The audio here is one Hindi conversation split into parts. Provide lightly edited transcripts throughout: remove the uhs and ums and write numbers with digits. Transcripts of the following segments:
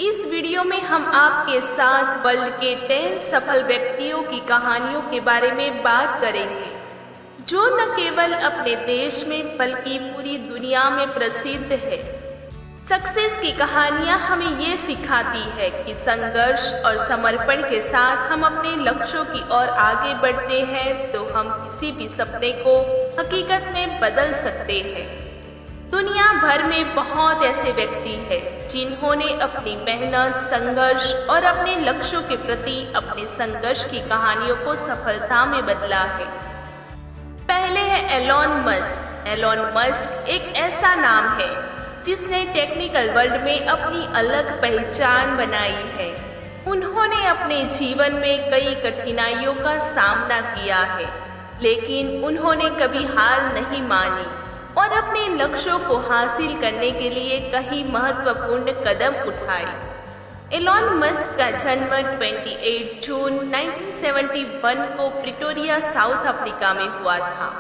इस वीडियो में हम आपके साथ वर्ल्ड के 10 सफल व्यक्तियों की कहानियों के बारे में बात करेंगे, जो न केवल अपने देश में बल्कि पूरी दुनिया में प्रसिद्ध है। सक्सेस की कहानियां हमें ये सिखाती है कि संघर्ष और समर्पण के साथ हम अपने लक्ष्यों की ओर आगे बढ़ते हैं तो हम किसी भी सपने को हकीकत में बदल सकते हैं। दुनिया भर में बहुत ऐसे व्यक्ति हैं जिन्होंने अपनी मेहनत, संघर्ष और अपने लक्ष्यों के प्रति अपने संघर्ष की कहानियों को सफलता में बदला है। पहले है एलोन मस्क। एलोन मस्क एक ऐसा नाम है जिसने टेक्निकल वर्ल्ड में अपनी अलग पहचान बनाई है। उन्होंने अपने जीवन में कई कठिनाइयों का सामना किया है, लेकिन उन्होंने कभी हार नहीं मानी और अपने लक्ष्यों को हासिल करने के लिए कई महत्वपूर्ण कदम उठाए। एलोन मस्क का जन्म 28 जून 1971 को प्रिटोरिया, साउथ अफ्रीका में हुआ था।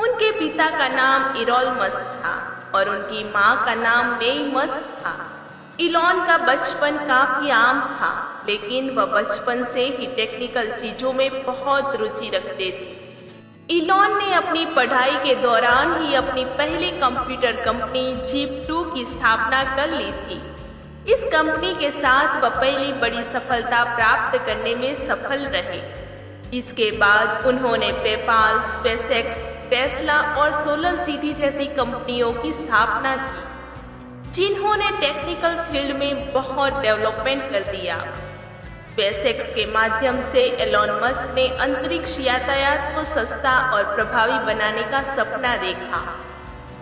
उनके पिता का नाम इरोल मस्क था और उनकी मां का नाम मेई मस्क था। एलोन का बचपन काफी आम था, लेकिन वह बचपन से ही टेक्निकल चीजों में बहुत रुचि रखते थे। एलोन ने अपनी पढ़ाई के दौरान ही अपनी पहली कंप्यूटर कंपनी जीप2 की स्थापना कर ली थी। इस कंपनी के साथ वह पहली बड़ी सफलता प्राप्त करने में सफल रहे। इसके बाद उन्होंने पेपाल, स्पेसएक्स, टेस्ला और सोलर सिटी जैसी कंपनियों की स्थापना की, जिन्होंने टेक्निकल फील्ड में बहुत डेवलपमेंट कर दिया। स्पेसएक्स के माध्यम से एलोन मस्क ने अंतरिक्ष यातायात को सस्ता और प्रभावी बनाने का सपना देखा।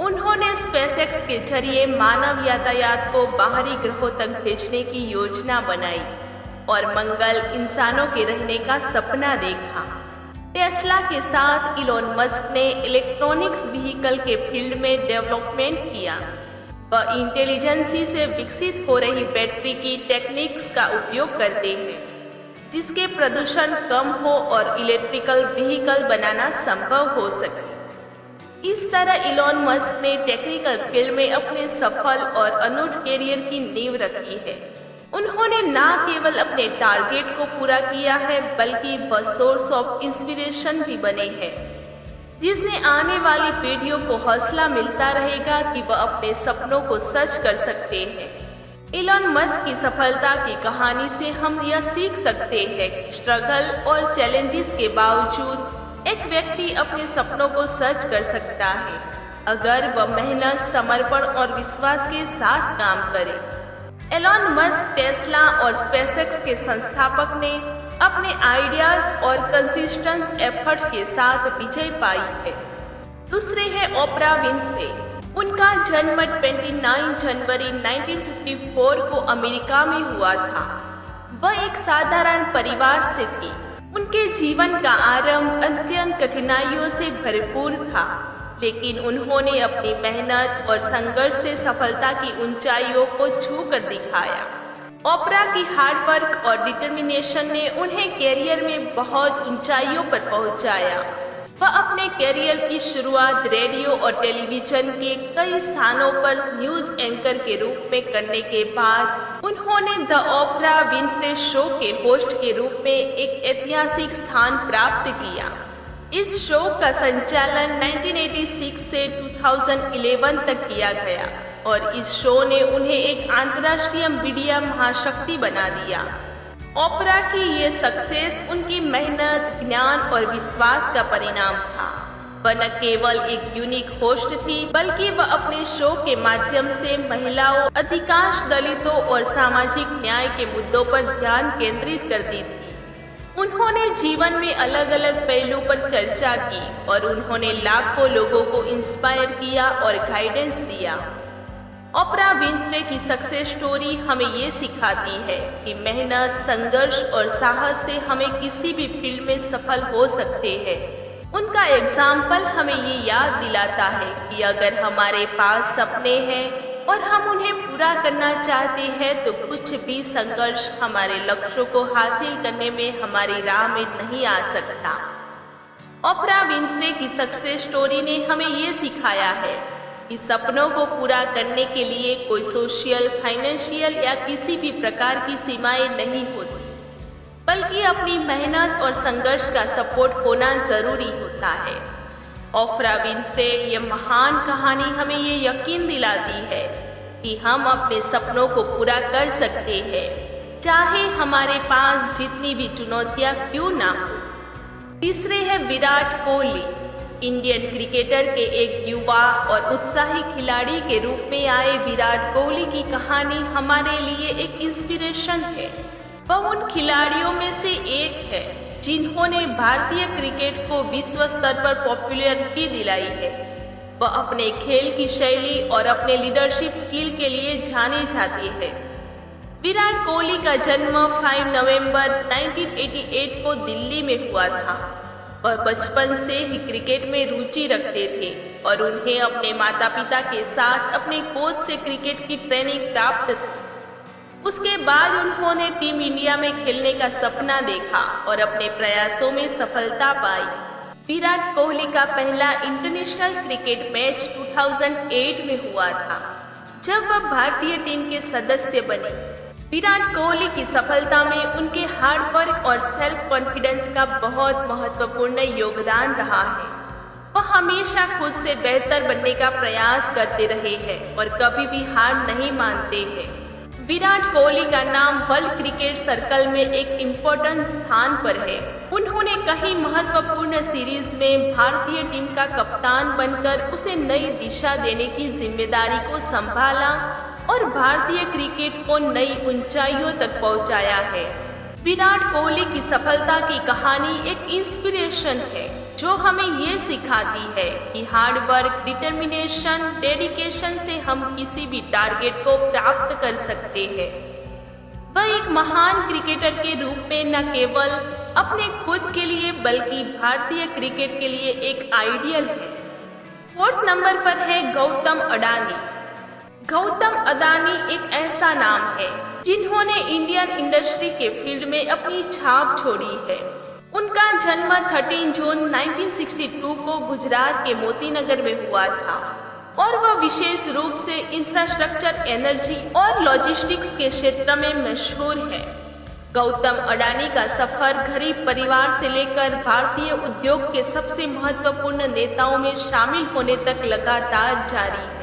उन्होंने स्पेसएक्स के जरिए मानव यातायात को बाहरी ग्रहों तक भेजने की योजना बनाई और मंगल इंसानों के रहने का सपना देखा। टेस्ला के साथ एलोन मस्क ने इलेक्ट्रॉनिक्स व्हीकल के फील्ड में डेवलपमेंट किया। वह इंटेलिजेंसी से विकसित हो रही बैटरी की टेक्निक्स का उपयोग करते हैं, जिसके प्रदूषण कम हो और इलेक्ट्रिकल व्हीकल बनाना संभव हो सके। इस तरह एलोन मस्क ने टेक्निकल फील्ड में अपने सफल और अनूठ करियर की नींव रखी है। उन्होंने न केवल अपने टारगेट को पूरा किया है, बल्कि वह सोर्स ऑफ इंस्पिरेशन भी बने हैं, जिसने आने वाली पीढ़ियों को हौसला मिलता रहेगा कि वह अपने सपनों को सच कर सकते हैं। एलोन मस्क की सफलता की कहानी से हम यह सीख सकते हैं कि स्ट्रगल और चैलेंजेस के बावजूद एक व्यक्ति अपने सपनों को सच कर सकता है, अगर वह मेहनत, समर्पण और विश्वास के साथ काम करे। एलोन मस्क, टेस्ला और स्पेसएक्स के संस्थापक ने अपने आइडियाज और कंसिस्टेंट एफर्ट्स के साथ विजय पाई है। दूसरे है ओपरा विन्फ्रे। उनका जन्म 29 जनवरी 1954 को अमेरिका में हुआ था। वह एक साधारण परिवार से थी। उनके जीवन का आरंभ अत्यंत कठिनाइयों से भरपूर था, लेकिन उन्होंने अपनी मेहनत और संघर्ष से सफलता की ऊंचाइयों को छू कर दिखाया। ओपरा की हार्ड वर्क और डिटर्मिनेशन ने उन्हें कैरियर में बहुत ऊंचाइयों पर पहुंचाया। वह अपने कैरियर की शुरुआत रेडियो और टेलीविजन के कई स्थानों पर न्यूज एंकर के रूप में करने के बाद उन्होंने द ओपरा विन्फ्रे शो के होस्ट के रूप में एक ऐतिहासिक स्थान प्राप्त किया। इस शो का संचालन 1986 से 2011 तक किया गया और इस शो ने उन्हें एक अंतर्राष्ट्रीय मीडिया महाशक्ति बना दिया। ओपरा की ये सक्सेस उनकी मेहनत, ज्ञान और विश्वास का परिणाम था। वह न केवल एक यूनिक होस्ट थी, बल्कि वह अपने शो के माध्यम से महिलाओं, अधिकांश दलितों और सामाजिक न्याय के मुद्दों पर ध्यान केंद्रित करती थी। उन्होंने जीवन में अलग अलग पहलू पर चर्चा की और उन्होंने लाखों लोगों को इंस्पायर किया और गाइडेंस दिया। ओपरा विन्फ्रे की सक्सेस स्टोरी हमें ये सिखाती है कि मेहनत, संघर्ष और साहस से हमें किसी भी फील्ड में सफल हो सकते हैं। उनका एग्जाम्पल हमें ये याद दिलाता है कि अगर हमारे पास सपने हैं और हम उन्हें पूरा करना चाहते हैं तो कुछ भी संघर्ष हमारे लक्ष्यों को हासिल करने में हमारी राह में नहीं आ सकता। ओपरा विन्फ्रे की सक्सेस स्टोरी ने हमें ये सिखाया है कि सपनों को पूरा करने के लिए कोई सोशल, फाइनेंशियल या किसी भी प्रकार की सीमाएं नहीं होती, बल्कि अपनी मेहनत और संघर्ष का सपोर्ट होना जरूरी होता है। ओफ्रा विन्फ्रे यह महान कहानी हमें ये यकीन दिलाती है कि हम अपने सपनों को पूरा कर सकते हैं, चाहे हमारे पास जितनी भी चुनौतियां क्यों ना हो। तीसरे है विराट कोहली। इंडियन क्रिकेटर के एक युवा और उत्साही खिलाड़ी के रूप में आए विराट कोहली की कहानी हमारे लिए एक इंस्पिरेशन है। वह उन खिलाड़ियों में से एक है जिन्होंने भारतीय क्रिकेट को विश्व स्तर पर पॉपुलैरिटी दिलाई है। वह अपने खेल की शैली और अपने लीडरशिप स्किल के लिए जाने जाते हैं। विराट कोहली का जन्म 5 नवंबर 1988 को दिल्ली में हुआ था। वह बचपन से ही क्रिकेट में रुचि रखते थे और उन्हें अपने माता पिता के साथ अपने कोच से क्रिकेट की ट्रेनिंग प्राप्त थी। उसके बाद उन्होंने टीम इंडिया में खेलने का सपना देखा और अपने प्रयासों में सफलता पाई। विराट कोहली का पहला इंटरनेशनल क्रिकेट मैच 2008 में हुआ था, जब वह भारतीय टीम के सदस्य बने। विराट कोहली की सफलता में उनके हार्ड वर्क और सेल्फ कॉन्फिडेंस का बहुत महत्वपूर्ण योगदान रहा है। वह हमेशा खुद से बेहतर बनने का प्रयास करते रहे हैं और कभी भी हार नहीं मानते हैं। विराट कोहली का नाम वर्ल्ड क्रिकेट सर्कल में एक इम्पोर्टेंट स्थान पर है। उन्होंने कई महत्वपूर्ण सीरीज में भारतीय टीम का कप्तान बनकर उसे नई दिशा देने की जिम्मेदारी को संभाला और भारतीय क्रिकेट को नई ऊंचाइयों तक पहुंचाया है। विराट कोहली की सफलता की कहानी एक इंस्पिरेशन है जो हमें ये सिखाती है कि हार्ड वर्क, डिटर्मिनेशन, डेडिकेशन से हम किसी भी टारगेट को प्राप्त कर सकते हैं। वह एक महान क्रिकेटर के रूप में न केवल अपने खुद के लिए बल्कि भारतीय क्रिकेट के लिए एक आइडियल है। 4th नंबर पर है गौतम अडानी। गौतम अडानी एक ऐसा नाम है जिन्होंने इंडियन इंडस्ट्री के फील्ड में अपनी छाप छोड़ी है। उनका जन्म 13 जून 1962 को गुजरात के मोतीनगर में हुआ था और वह विशेष रूप से इंफ्रास्ट्रक्चर, एनर्जी और लॉजिस्टिक्स के क्षेत्र में मशहूर है। गौतम अडानी का सफर गरीब परिवार से लेकर भारतीय उद्योग के सबसे महत्वपूर्ण नेताओं में शामिल होने तक लगातार जारी है।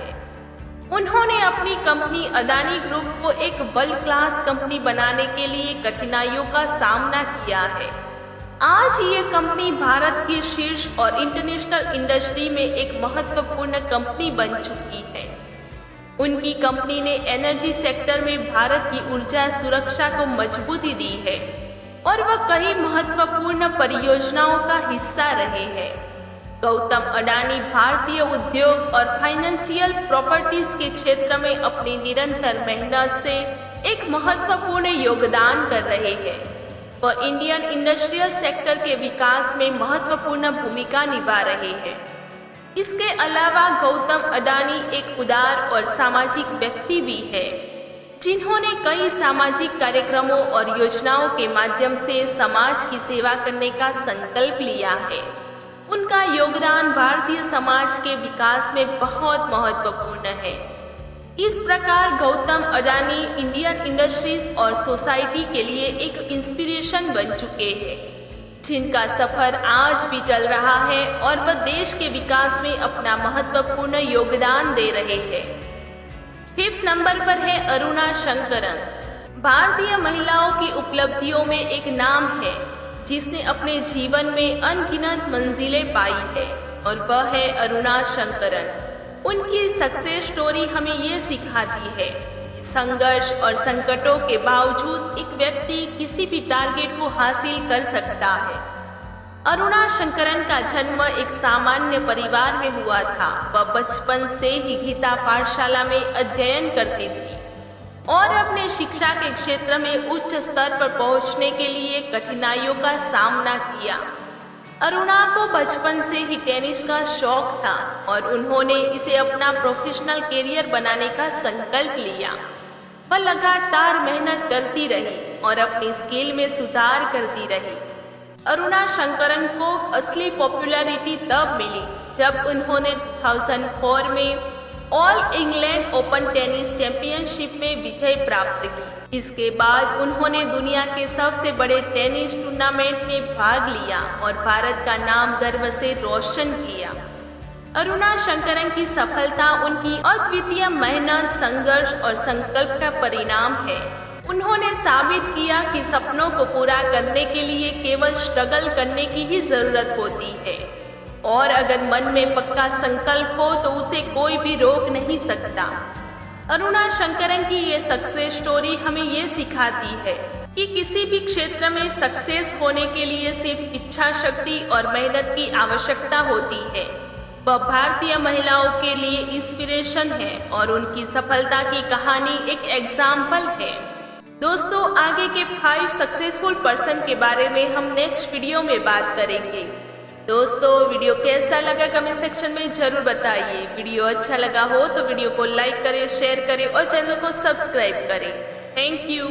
उन्होंने अपनी कंपनी अडानी ग्रुप को एक वर्ल्ड क्लास कंपनी बनाने के लिए कठिनाइयों का सामना किया है। आज ये कंपनी भारत के शीर्ष और इंटरनेशनल इंडस्ट्री में एक महत्वपूर्ण कंपनी बन चुकी है। उनकी कंपनी ने एनर्जी सेक्टर में भारत की ऊर्जा सुरक्षा को मजबूती दी है और वह कई महत्वपूर्ण परियोजनाओं का हिस्सा रहे हैं। गौतम अडानी भारतीय उद्योग और फाइनेंशियल प्रॉपर्टीज के क्षेत्र में अपनी निरंतर मेहनत से एक महत्वपूर्ण योगदान कर रहे हैं। वह इंडियन इंडस्ट्रियल सेक्टर के विकास में महत्वपूर्ण भूमिका निभा रहे हैं। इसके अलावा गौतम अडानी एक उदार और सामाजिक व्यक्ति भी है, जिन्होंने कई सामाजिक कार्यक्रमों और योजनाओं के माध्यम से समाज की सेवा करने का संकल्प लिया है। उनका योगदान भारतीय समाज के विकास में बहुत महत्वपूर्ण है। इस प्रकार गौतम अडानी इंडियन इंडस्ट्रीज और सोसाइटी के लिए एक इंस्पिरेशन बन चुके हैं, जिनका सफर आज भी चल रहा है और वह देश के विकास में अपना महत्वपूर्ण योगदान दे रहे हैं। 5th नंबर पर है अरुणा शंकरन। भारतीय महिलाओं की उपलब्धियों में एक नाम है जिसने अपने जीवन में अनगिनत मंजिलें पाई है और वह है अरुणा शंकरन। उनकी सक्सेस स्टोरी हमें ये सिखाती है कि संघर्ष और संकटों के बावजूद एक व्यक्ति किसी भी टारगेट को हासिल कर सकता है। अरुणा शंकरन का जन्म एक सामान्य परिवार में हुआ था। वह बचपन से ही गीता पाठशाला में अध्ययन करती थी और अपने शिक्षा के क्षेत्र में उच्च स्तर पर पहुंचने के लिए कठिनाइयों का सामना किया। अरुणा को बचपन से ही टेनिस का शौक था और उन्होंने इसे अपना प्रोफेशनल करियर बनाने का संकल्प लिया। वह लगातार मेहनत करती रही और अपनी स्किल में सुधार करती रही। अरुणा शंकरन को असली पॉपुलैरिटी तब मिली जब उन्होंने 2004 में all England open tennis championship में विजय प्राप्त की। इसके बाद उन्होंने दुनिया के सबसे बड़े टेनिस टूर्नामेंट में भाग लिया और भारत का नाम गर्व से रोशन किया। अरुणा शंकरन की सफलता उनकी अद्वितीय मेहनत, संघर्ष और संकल्प का परिणाम है। उन्होंने साबित किया कि सपनों को पूरा करने के लिए केवल स्ट्रगल करने की ही जरूरत होती है और अगर मन में पक्का संकल्प हो तो उसे कोई भी रोक नहीं सकता। अरुणा शंकरन की ये सक्सेस स्टोरी हमें ये सिखाती है कि किसी भी क्षेत्र में सक्सेस होने के लिए सिर्फ इच्छा शक्ति और मेहनत की आवश्यकता होती है। वह भारतीय महिलाओं के लिए इंस्पिरेशन है और उनकी सफलता की कहानी एक एग्जाम्पल है। दोस्तों, आगे के 5 सक्सेसफुल पर्सन के बारे में हम नेक्स्ट वीडियो में बात करेंगे। दोस्तों, वीडियो कैसा लगा कमेंट सेक्शन में जरूर बताइए। वीडियो अच्छा लगा हो तो वीडियो को लाइक करें, शेयर करें और चैनल को सब्सक्राइब करें। Thank you.